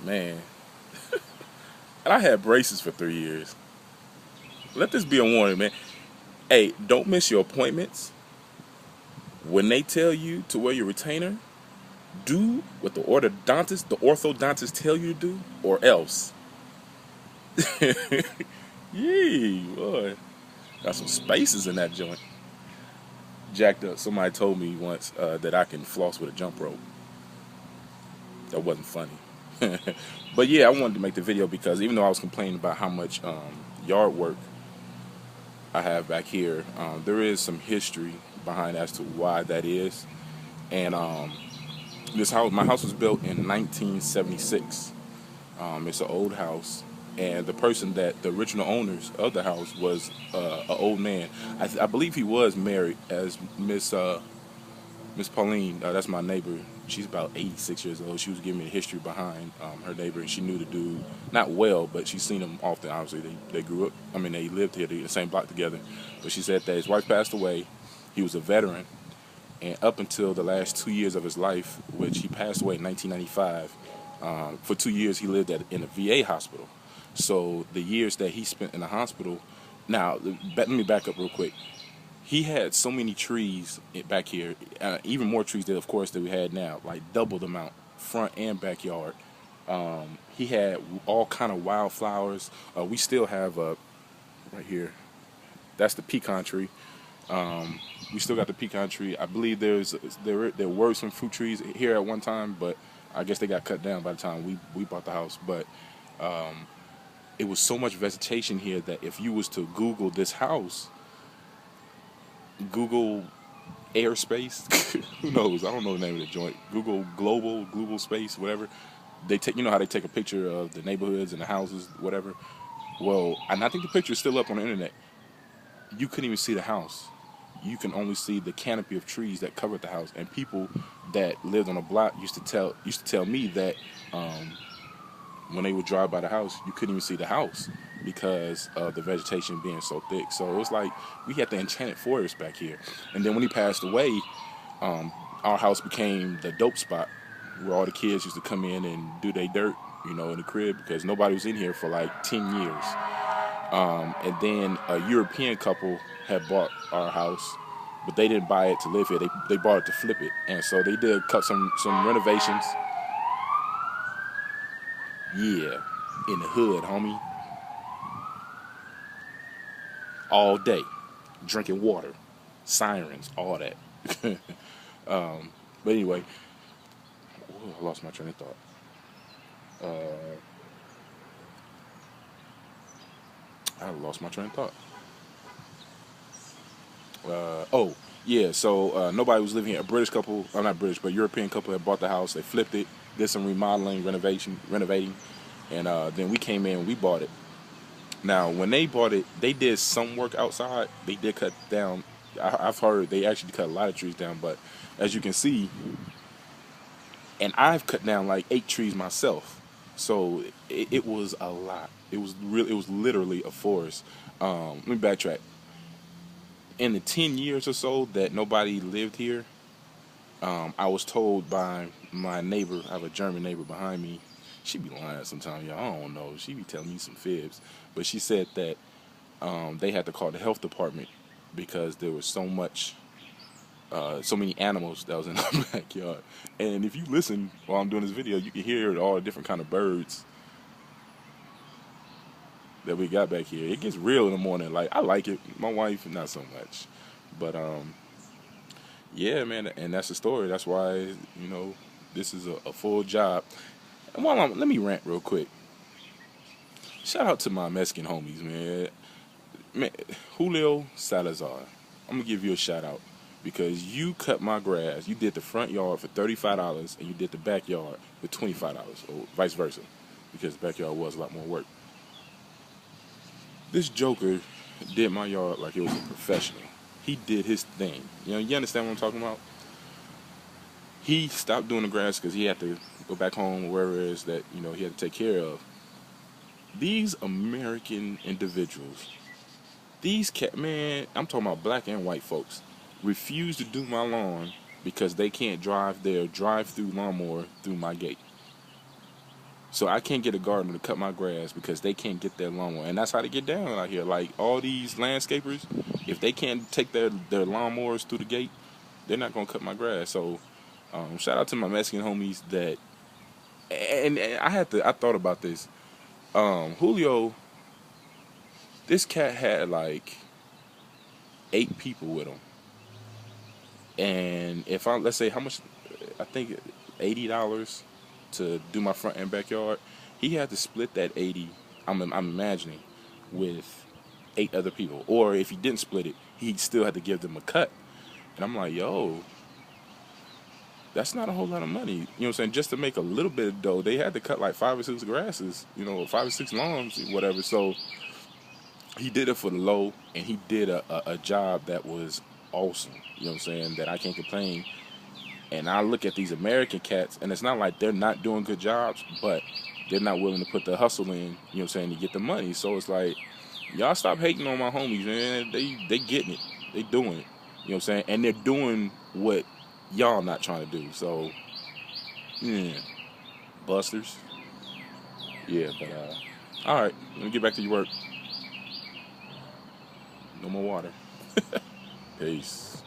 Man, and I had braces for 3 years. Let this be a warning, man. Hey, don't miss your appointments. When they tell you to wear your retainer, do what the orthodontist tell you to do, or else. Yee, boy. Got some spaces in that joint. Jacked up. Somebody told me once that I can floss with a jump rope. That wasn't funny. But yeah, I wanted to make the video because even though I was complaining about how much yard work I have back here, there is some history behind as to why that is. And my house was built in 1976. It's an old house, and the original owners of the house was an old man. I believe he was married as Miss Pauline. That's my neighbor. She's about 86 years old. She was giving me the history behind her neighbor, and she knew the dude not well, but she's seen him often. Obviously, they grew up. I mean, they lived here, the same block together. But she said that his wife passed away. He was a veteran, and up until the last 2 years of his life, which he passed away in 1995. For 2 years, he lived in a VA hospital. So the years that he spent in the hospital, now let me back up real quick. He had so many trees back here, even more trees that, of course, that we had now, like double the amount, front and backyard. He had all kind of wildflowers. We still have right here. That's the pecan tree. We still got the pecan tree. I believe there were some fruit trees here at one time, but I guess they got cut down by the time we bought the house. But it was so much vegetation here that if you was to Google this house, Google airspace, who knows? I don't know the name of the joint. Google global space, whatever. They take, you know how they take a picture of the neighborhoods and the houses, whatever. Well, and I think the picture is still up on the internet. You couldn't even see the house. You can only see the canopy of trees that covered the house. And people that lived on the block used to tell me that when they would drive by the house, you couldn't even see the house because of the vegetation being so thick. So it was like we had the enchanted forest back here. And then when he passed away, our house became the dope spot where all the kids used to come in and do their dirt, in the crib because nobody was in here for like 10 years. And then a European couple had bought our house, but they didn't buy it to live here. They bought it to flip it. And so they did cut some renovations. Yeah, in the hood, homie. All day. Drinking water. Sirens, all that. But anyway, I lost my train of thought. I lost my train of thought. Oh, yeah, so nobody was living here. A British couple, not British, but European couple had bought the house. They flipped it, did some remodeling, renovating, and then we came in and we bought it. Now, when they bought it, they did some work outside. They did cut down. I've heard they actually cut a lot of trees down, but as you can see, and I've cut down like 8 trees myself. So it was a lot. It was literally a forest. Let me backtrack. In the 10 years or so that nobody lived here, I was told by my neighbor, I have a German neighbor behind me. She be lying sometimes, y'all. I don't know. She be telling me some fibs. But she said that they had to call the health department because there was so many animals that was in the backyard. And if you listen while I'm doing this video, you can hear all the different kind of birds that we got back here. It gets real in the morning. Like, I like it. My wife, not so much. But, yeah, man, and that's the story. That's why, this is a full job. And let me rant real quick. Shout out to my Mexican homies, man. Julio Salazar. I'm going to give you a shout out because you cut my grass. You did the front yard for $35 and you did the backyard for $25 or vice versa because the backyard was a lot more work. This joker did my yard like it was a professional. He did his thing. You understand what I'm talking about? He stopped doing the grass because he had to go back home, wherever it is that, he had to take care of. These American individuals, I'm talking about black and white folks, refuse to do my lawn because they can't drive their drive-through lawnmower through my gate. So I can't get a gardener to cut my grass because they can't get their lawnmower. And that's how they get down out here. Like all these landscapers, if they can't take their lawnmowers through the gate, they're not gonna cut my grass. So shout out to my Mexican homies that and I thought about this. Julio, this cat had like 8 people with him. And if let's say how much, I think $80 to do my front and backyard, he had to split that 80. I'm imagining with 8 other people, or if he didn't split it, he still had to give them a cut. And I'm like, yo, that's not a whole lot of money. You know what I'm saying? Just to make a little bit of dough, they had to cut like 5 or 6 grasses, 5 or 6 lawns, whatever. So he did it for the low, and he did a job that was awesome. You know what I'm saying? That I can't complain. And I look at these American cats, and it's not like they're not doing good jobs, but they're not willing to put the hustle in, you know what I'm saying, to get the money. So it's like, y'all stop hating on my homies, man. They getting it. They doing it. You know what I'm saying? And they're doing what y'all not trying to do. So, yeah. Busters. Yeah, but, alright. Let me get back to your work. No more water. Peace.